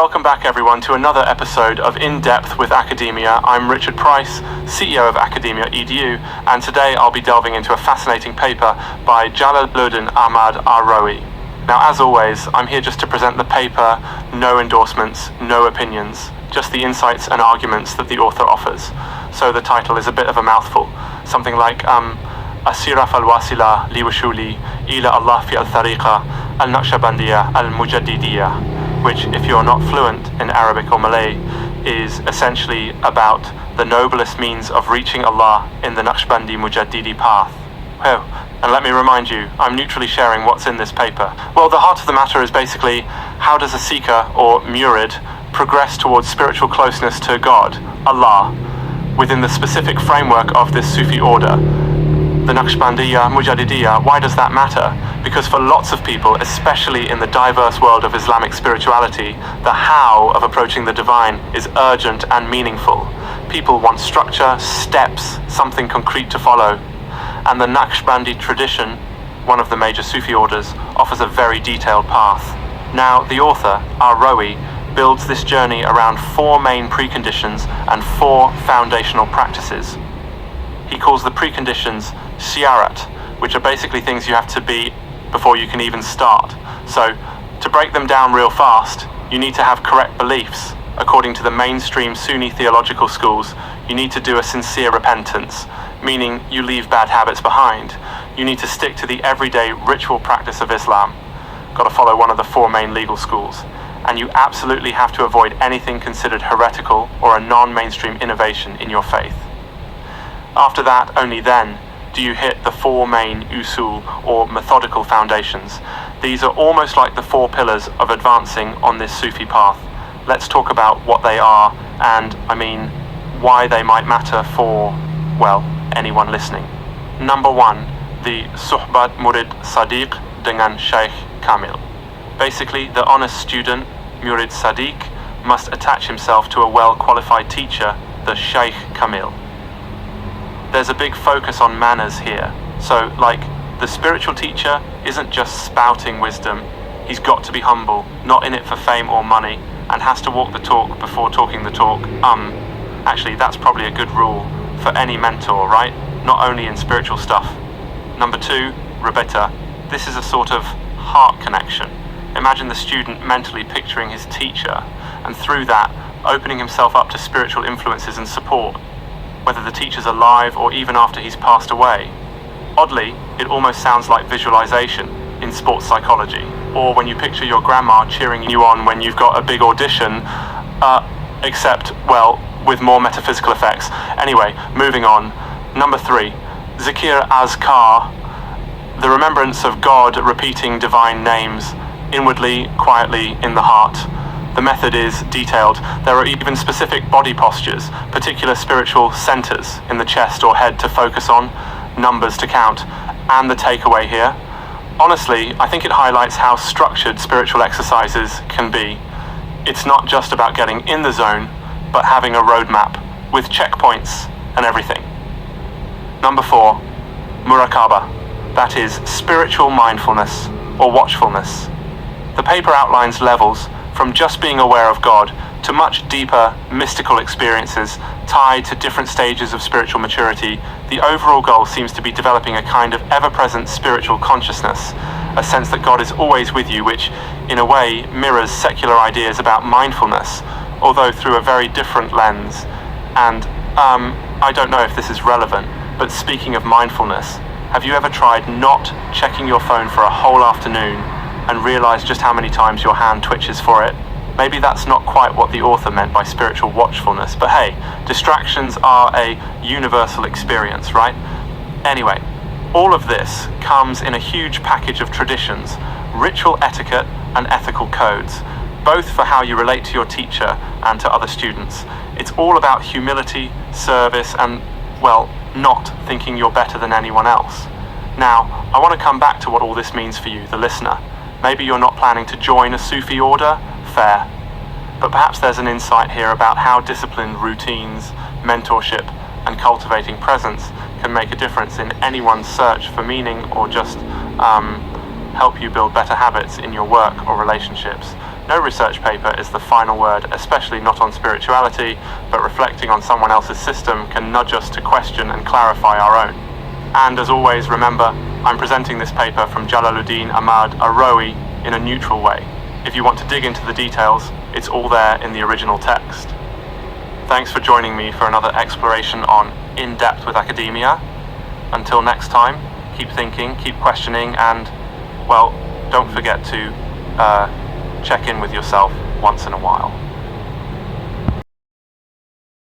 Welcome back everyone to another episode of In Depth with Academia. I'm Richard Price, CEO of Academia EDU, and today I'll be delving into a fascinating paper by Jalaluddin Ahmad Ar-Rawi. Now, as always, I'm here just to present the paper, no endorsements, no opinions, just the insights and arguments that the author offers. So the title is a bit of a mouthful, something like ASYRAF AL-WASILAH لوصولي إلى الله في الطريقة النقشبندية المجددية, which, if you're not fluent in Arabic or Malay, is essentially about the noblest means of reaching Allah in the Naqshbandi Mujaddidi path. Oh, and let me remind you, I'm neutrally sharing what's in this paper. Well, the heart of the matter is basically, how does a seeker or murid progress towards spiritual closeness to God, Allah, within the specific framework of this Sufi order, the Naqshbandiya Mujaddidiya? Why does that matter? Because for lots of people, especially in the diverse world of Islamic spirituality, the how of approaching the divine is urgent and meaningful. People want structure, steps, something concrete to follow. And the Naqshbandi tradition, one of the major Sufi orders, offers a very detailed path. Now, the author, Ar-Rawi, builds this journey around four main preconditions and four foundational practices. He calls the preconditions siyarat, which are basically things you have to be before you can even start. So, to break them down real fast, you need to have correct beliefs. According to the mainstream Sunni theological schools, you need to do a sincere repentance, meaning you leave bad habits behind. You need to stick to the everyday ritual practice of Islam. Got to follow one of the four main legal schools. And you absolutely have to avoid anything considered heretical or a non-mainstream innovation in your faith. After that, only then, do you hit the four main usul, or methodical foundations. These are almost like the four pillars of advancing on this Sufi path. Let's talk about what they are, and why they might matter for, well, anyone listening. Number one, the Suhbat Murid Sadiq dengan Shaykh Kamil. Basically, the honest student, Murid Sadiq, must attach himself to a well-qualified teacher, the Shaykh Kamil. There's a big focus on manners here. So, like, the spiritual teacher isn't just spouting wisdom. He's got to be humble, not in it for fame or money, and has to walk the talk before talking the talk. Actually, that's probably a good rule for any mentor, right? Not only in spiritual stuff. Number two, Rabita. This is a sort of heart connection. Imagine the student mentally picturing his teacher, and through that, opening himself up to spiritual influences and support, whether the teacher's alive or even after he's passed away. Oddly, it almost sounds like visualization in sports psychology, or when you picture your grandma cheering you on when you've got a big audition, except, well, with more metaphysical effects. Anyway, moving on. Number three, Zikir Azkar, the remembrance of God repeating divine names, inwardly, quietly, in the heart. The method is detailed. There are even specific body postures, particular spiritual centers in the chest or head to focus on, numbers to count, and the takeaway here. Honestly, I think it highlights how structured spiritual exercises can be. It's not just about getting in the zone, but having a roadmap with checkpoints and everything. Number four, Muraqabah, that is spiritual mindfulness or watchfulness. The paper outlines levels from just being aware of God to much deeper mystical experiences tied to different stages of spiritual maturity. The overall goal seems to be developing a kind of ever-present spiritual consciousness, a sense that God is always with you, which in a way mirrors secular ideas about mindfulness, although through a very different lens. And I don't know if this is relevant, but speaking of mindfulness, have you ever tried not checking your phone for a whole afternoon and realize just how many times your hand twitches for it? Maybe that's not quite what the author meant by spiritual watchfulness, but hey, distractions are a universal experience, right? Anyway, all of this comes in a huge package of traditions, ritual etiquette and ethical codes, both for how you relate to your teacher and to other students. It's all about humility, service, and, well, not thinking you're better than anyone else. Now, I want to come back to what all this means for you, the listener. Maybe you're not planning to join a Sufi order, fair. But perhaps there's an insight here about how disciplined routines, mentorship, and cultivating presence can make a difference in anyone's search for meaning, or just help you build better habits in your work or relationships. No research paper is the final word, especially not on spirituality, but reflecting on someone else's system can nudge us to question and clarify our own. And as always, remember, I'm presenting this paper from Jalaluddin Ahmad Arrowi in a neutral way. If you want to dig into the details, it's all there in the original text. Thanks for joining me for another exploration on In Depth with Academia. Until next time, keep thinking, keep questioning, and, well, don't forget to check in with yourself once in a while.